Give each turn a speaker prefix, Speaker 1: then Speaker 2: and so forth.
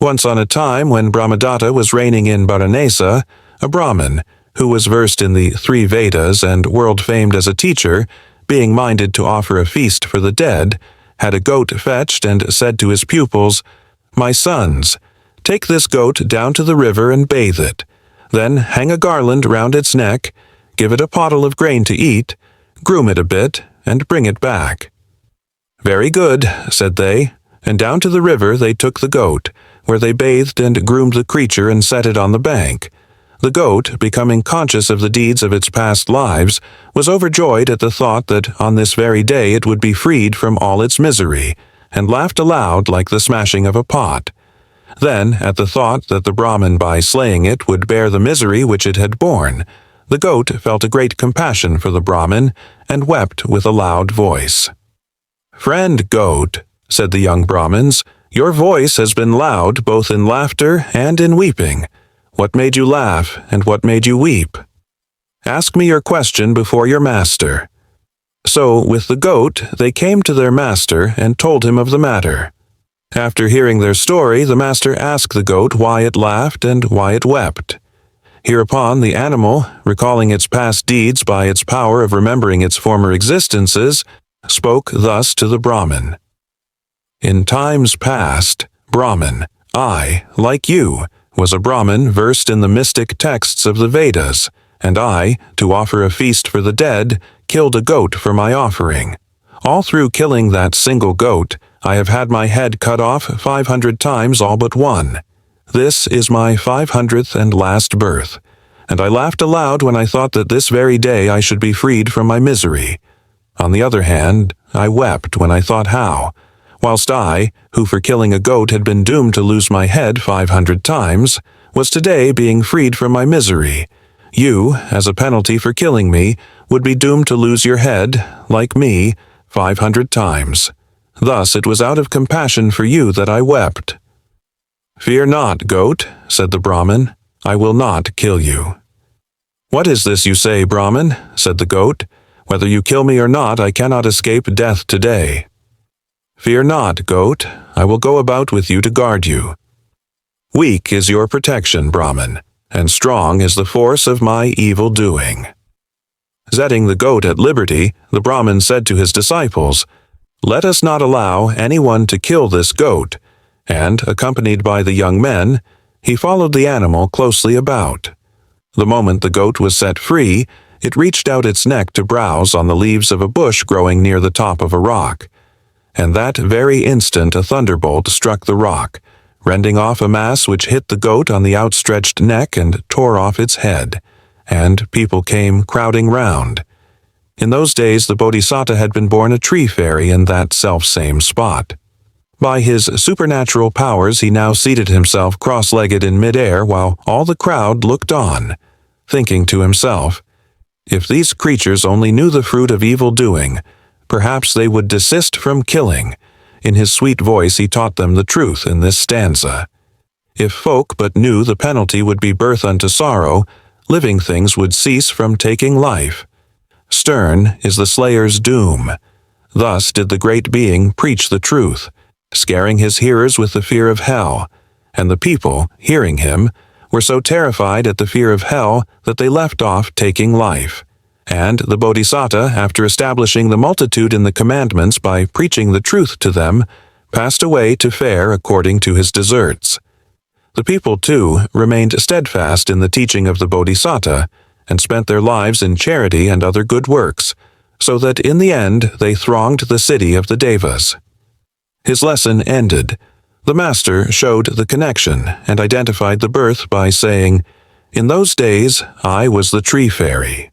Speaker 1: Once on a time, when Brahmadatta was reigning in Varanasi, a Brahmin, who was versed in the 3 Vedas and world-famed as a teacher, being minded to offer a feast for the dead, had a goat fetched and said to his pupils, "My sons, take this goat down to the river and bathe it. Then hang a garland round its neck, give it a pottle of grain to eat, groom it a bit, and bring it back." "Very good," said they, and down to the river they took the goat, where they bathed and groomed the creature and set it on the bank. The goat, becoming conscious of the deeds of its past lives, was overjoyed at the thought that on this very day it would be freed from all its misery, and laughed aloud like the smashing of a pot. Then, at the thought that the Brahmin by slaying it would bear the misery which it had borne, the goat felt a great compassion for the Brahmin, and wept with a loud voice. "Friend goat," said the young Brahmins, "your voice has been loud both in laughter and in weeping. What made you laugh, and what made you weep? Ask me your question before your master." So, with the goat, they came to their master and told him of the matter. After hearing their story, the master asked the goat why it laughed and why it wept. Hereupon the animal, recalling its past deeds by its power of remembering its former existences, spoke thus to the Brahmin. "In times past, Brahmin, I, like you, was a Brahmin versed in the mystic texts of the Vedas, and I, to offer a feast for the dead, killed a goat for my offering. All through killing that single goat, I have had my head cut off 500 times all but one. This is my 500th and last birth, and I laughed aloud when I thought that this very day I should be freed from my misery. On the other hand, I wept when I thought how, whilst I, who for killing a goat had been doomed to lose my head 500 times, was today being freed from my misery. You, as a penalty for killing me, would be doomed to lose your head, like me, 500 times. Thus it was out of compassion for you that I wept." "Fear not, goat," said the Brahmin, "I will not kill you." "What is this you say, Brahmin?" said the goat. "Whether you kill me or not, I cannot escape death today." "Fear not, goat, I will go about with you to guard you. Weak is your protection, Brahmin, and strong is the force of my evil doing." Setting the goat at liberty, the Brahmin said to his disciples, "Let us not allow anyone to kill this goat," and, accompanied by the young men, he followed the animal closely about. The moment the goat was set free, it reached out its neck to browse on the leaves of a bush growing near the top of a rock. And that very instant a thunderbolt struck the rock, rending off a mass which hit the goat on the outstretched neck and tore off its head, and people came crowding round. In those days the Bodhisattva had been born a tree fairy in that self-same spot. By his supernatural powers he now seated himself cross-legged in mid-air while all the crowd looked on, thinking to himself, "If these creatures only knew the fruit of evil doing, perhaps they would desist from killing." In his sweet voice he taught them the truth in this stanza. If folk but knew the penalty would be birth unto sorrow, living things would cease from taking life. Stern is the slayer's doom. Thus did the great being preach the truth, scaring his hearers with the fear of hell, and the people, hearing him, were so terrified at the fear of hell that they left off taking life. And the Bodhisattva, after establishing the multitude in the commandments by preaching the truth to them, passed away to fare according to his deserts. The people, too, remained steadfast in the teaching of the Bodhisattva, and spent their lives in charity and other good works, so that in the end they thronged the city of the Devas. His lesson ended. The master showed the connection and identified the birth by saying, "In those days I was the tree fairy."